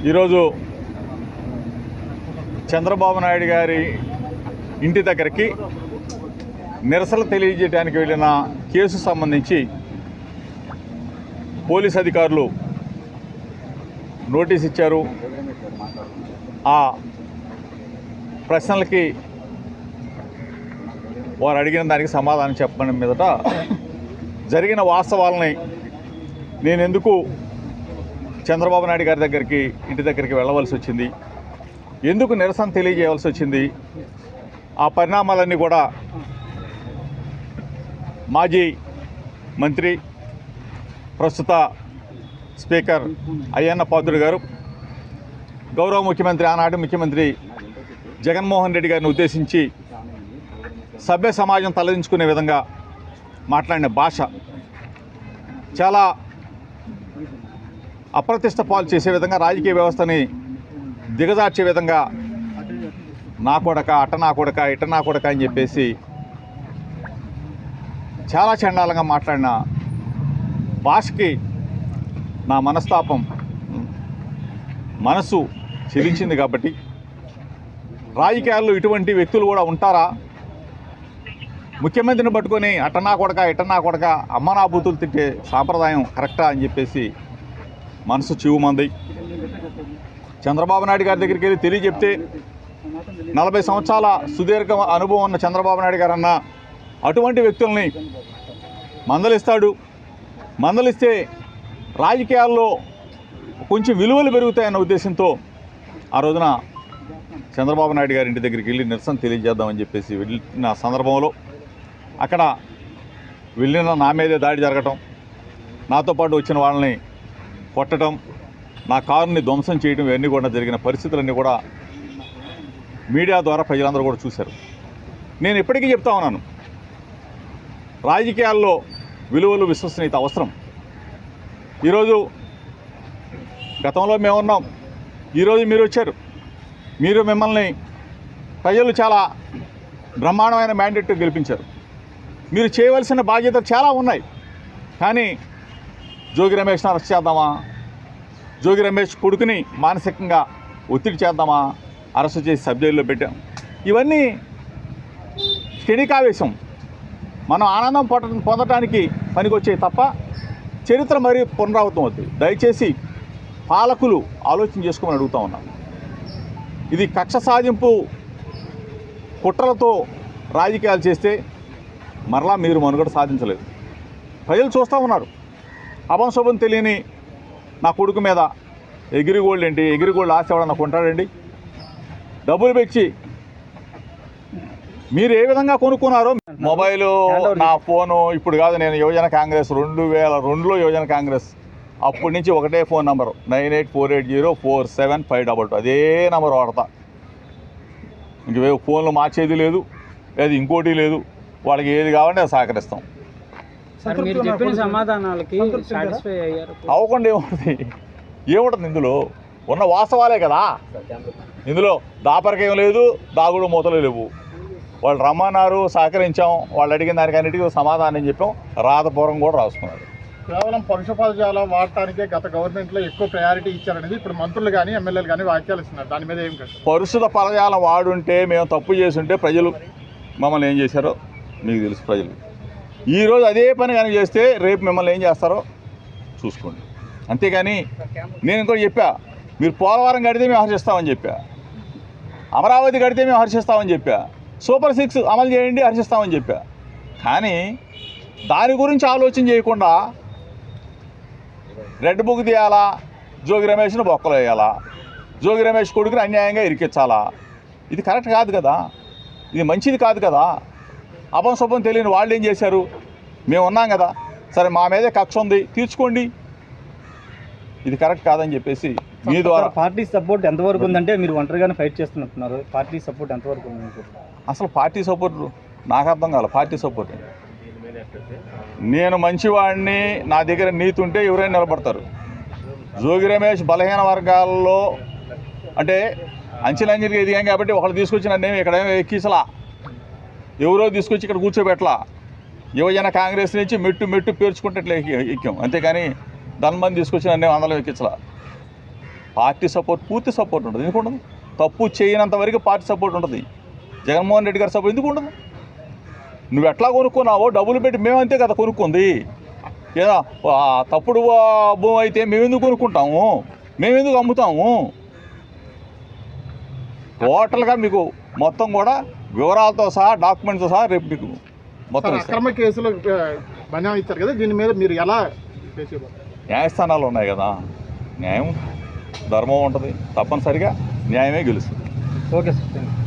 ఈరోజు చంద్రబాబు నాయుడు గారి ఇంటి దగ్గరికి నిరసన తెలియజేయడానికి వెళ్ళిన కేసు సంబంధించి పోలీస్ అధికారులు నోటీస్ ఇచ్చారు. ఆ ప్రశ్నలకి వారు అడిగిన దానికి సమాధానం చెప్పడం మీదట జరిగిన వాస్తవాలని నేను ఎందుకు చంద్రబాబు నాయుడు గారి దగ్గరికి ఇంటి దగ్గరికి వెళ్ళవలసి వచ్చింది, ఎందుకు నిరసన తెలియజేయవలసి వచ్చింది, ఆ పరిణామాలన్నీ కూడా మాజీ మంత్రి ప్రస్తుత స్పీకర్ అయ్యన్న పాత్రుడు గారు గౌరవ ముఖ్యమంత్రి ఆనాటి ముఖ్యమంత్రి జగన్మోహన్ రెడ్డి గారిని ఉద్దేశించి సభ్య సమాజం తలదించుకునే విధంగా మాట్లాడిన భాష చాలా అప్రతిష్ట పాలు చేసే విధంగా, రాజకీయ వ్యవస్థని దిగజార్చే విధంగా నా కొడక, అట్ట నా కొడక, ఇట్ట నా కొడక అని చెప్పేసి చాలా చండాలంగా మాట్లాడిన భాషకి నా మనసు చెలించింది. కాబట్టి రాజకీయాల్లో ఇటువంటి వ్యక్తులు కూడా ఉంటారా? ముఖ్యమంత్రిని పట్టుకొని అట్టనా కొడక, ఇట్టనా కొడక, అమ్మ నా బూతులు తిట్టే సాంప్రదాయం కరెక్టా అని చెప్పేసి మనసు చివుమంది. చంద్రబాబు నాయుడు గారి దగ్గరికి వెళ్ళి తెలియజెప్తే 40 సంవత్సరాల సుదీర్ఘ అనుభవం ఉన్న చంద్రబాబు నాయుడు గారు అన్న అటువంటి వ్యక్తుల్ని మందలిస్తాడు. మందలిస్తే రాజకీయాల్లో కొంచెం విలువలు పెరుగుతాయన్న ఉద్దేశంతో ఆ రోజున చంద్రబాబు నాయుడు గారి ఇంటి దగ్గరికి వెళ్ళి నిరసన తెలియజేద్దామని చెప్పేసి వెళ్ళిన సందర్భంలో అక్కడ వెళ్ళిన నా మీదే దాడి జరగటం, నాతో పాటు వచ్చిన వాళ్ళని కొట్టడం, నా కారుని ధ్వంసం చేయడం, ఇవన్నీ కూడా జరిగిన పరిస్థితులన్నీ కూడా మీడియా ద్వారా ప్రజలందరూ కూడా చూశారు. నేను ఎప్పటికీ చెప్తా ఉన్నాను, రాజకీయాల్లో విలువలు, విశ్వసనీయత అవసరం. ఈరోజు గతంలో మేమున్నాం, ఈరోజు మీరు వచ్చారు. మిమ్మల్ని ప్రజలు చాలా బ్రహ్మాండమైన మ్యాండేట్ గెలిపించారు. మీరు చేయవలసిన బాధ్యతలు చాలా ఉన్నాయి. కానీ జోగి రమేష్ని అరెస్ట్ చేద్దామా, జోగి రమేష్ కొడుకుని మానసికంగా ఒత్తిడి చేద్దామా, అరెస్ట్ చేసి సబ్జైల్లో పెట్టాం. ఇవన్నీ క్షణికావేశం, మనం ఆనందం పొందటానికి పనికొచ్చాయి తప్ప చరిత్ర మరీ పునరావృతం అవుతుంది. దయచేసి పాలకులు ఆలోచన చేసుకోమని అడుగుతూ ఉన్నాను. ఇది కక్ష సాధింపు కుట్రలతో రాజకీయాలు చేస్తే మరలా మీరు మనుగడ సాధించలేదు. ప్రజలు చూస్తూ ఉన్నారు. అభంశుభం తెలియని నా కొడుకు మీద ఎగిరిగోల్డ్ ఏంటి, ఎగిరిగోల్డ్ ఆశ ఎవడన్నా కొంటాడండి? డబ్బులు పెంచి మీరు ఏ విధంగా కొనుక్కున్నారో, మొబైలు, నా ఫోను, ఇప్పుడు కాదు, నేను యువజన కాంగ్రెస్ 2002లో యువజన కాంగ్రెస్, అప్పటి నుంచి ఒకటే ఫోన్ నంబరు 9848047522, అదే నెంబర్ వాడతా. ఇంక ఫోన్లు మార్చేది లేదు, అది ఇంకోటి లేదు. వాళ్ళకి ఏది కావాలంటే అది సహకరిస్తాం. అవ్వకుండా ఏముంటుంది ఇందులో? ఉన్న వాస్తవాలే కదా. ఇందులో దాపరికేం లేదు, దాగుడు మూతలు లేవు. వాళ్ళు రమ్మన్నారు, సహకరించాం, వాళ్ళు అడిగిన దానికి అన్నిటికీ సమాధానం చెప్పాం, రాతపూర్వం కూడా రాసుకున్నారు. కేవలం పరుష పదజాలం వాడటానికే గత గవర్నమెంట్లో ఎక్కువ ప్రయారిటీ ఇచ్చారనేది ఇప్పుడు మంత్రులు కానీ ఎమ్మెల్యేలు కానీ వ్యాఖ్యలు ఇస్తున్నారు. దాని మీద ఏం కాదు. పరుషుల పదజాలం వాడుంటే, మేము తప్పు చేస్తుంటే ప్రజలు మమ్మల్ని ఏం చేశారో మీకు తెలుసు. ప్రజలు ఈరోజు అదే పని కానీ చేస్తే రేపు మిమ్మల్ని ఏం చేస్తారో చూసుకోండి. అంతేగాని నేను ఇంకోటి చెప్పా, మీరు పోలవరం కడితే మేము హర్షిస్తామని చెప్పా, అమరావతి కడితే మేము హర్షిస్తామని చెప్పా, సూపర్ 6 అమలు చేయండి హర్షిస్తామని చెప్పా. కానీ దాని గురించి ఆలోచన చేయకుండా రెడ్ బుక్ తీయాలా, జోగి రమేష్ను బొక్కలు వేయాలా, జోగి రమేష్ కొడుకుని అన్యాయంగా ఇరికించాలా, ఇది కరెక్ట్ కాదు కదా, ఇది మంచిది కాదు కదా. అపంశుభం తెలియని వాళ్ళు ఏం చేశారు? మేము ఉన్నాం కదా, సరే మా మీదే కక్ష ఉంది, తీర్చుకోండి, ఇది కరెక్ట్ కాదని చెప్పేసి మీ ద్వారా. పార్టీ సపోర్ట్ ఎంతవరకు ఉందంటే, మీరు ఒంటరిగానే ఫైట్ చేస్తున్నట్టున్నారు, పార్టీ సపోర్ట్ ఎంతవరకు ఉంది? అసలు పార్టీ సపోర్ట్ నాకు అర్థం కాదు. పార్టీ సపోర్ట్ నేను మంచివాడిని, నా దగ్గర నీతి ఉంటే ఎవరైనా నిలబడతారు. జోగి రమేష్ బలహీన వర్గాల్లో అంటే అంచెలంచెలుగా ఎదిగాం కాబట్టి ఒకళ్ళు తీసుకొచ్చి నన్ను ఇక్కడేమో ఎక్కిసలా, ఎవరో తీసుకొచ్చి ఇక్కడ కూర్చోబెట్టలా. యువజన కాంగ్రెస్ నుంచి మెట్టు పేర్చుకుంటే ఇట్లా ఎక్కాం, అంతేకాని ధనమంది తీసుకొచ్చి నన్ను అందరం ఎక్కించలా. పార్టీ సపోర్ట్, పూర్తి సపోర్ట్ ఉంటుంది. ఎందుకు ఉండదు? తప్పు చేయనంత వరకు పార్టీ సపోర్ట్ ఉంటుంది. జగన్మోహన్ రెడ్డి గారి సపోర్ట్ ఎందుకు ఉండదు? నువ్వు ఎట్లా కొనుక్కున్నావో డబ్బులు పెట్టి మేమంతే కదా కొనుక్కుంది. ఏదా తప్పుడు భూమి అయితే మేమెందుకు కొనుక్కుంటాము, మేమెందుకు అమ్ముతాము? టోటల్గా మీకు మొత్తం కూడా వివరాలతో సహా డాక్యుమెంట్స్తో సహా రేపు మీకు మొత్తం సార్, ఇస్తాం. అక్రమ కేసులు బన్యాం ఇచ్చారు కదా, దీని మీద మీరు ఎలా చేసేవారు? న్యాయస్థానాలు ఉన్నాయి కదా, న్యాయం ధర్మం ఉంటుంది, తప్పనిసరిగా న్యాయమే గెలుస్తుంది. Okay sir, thank you.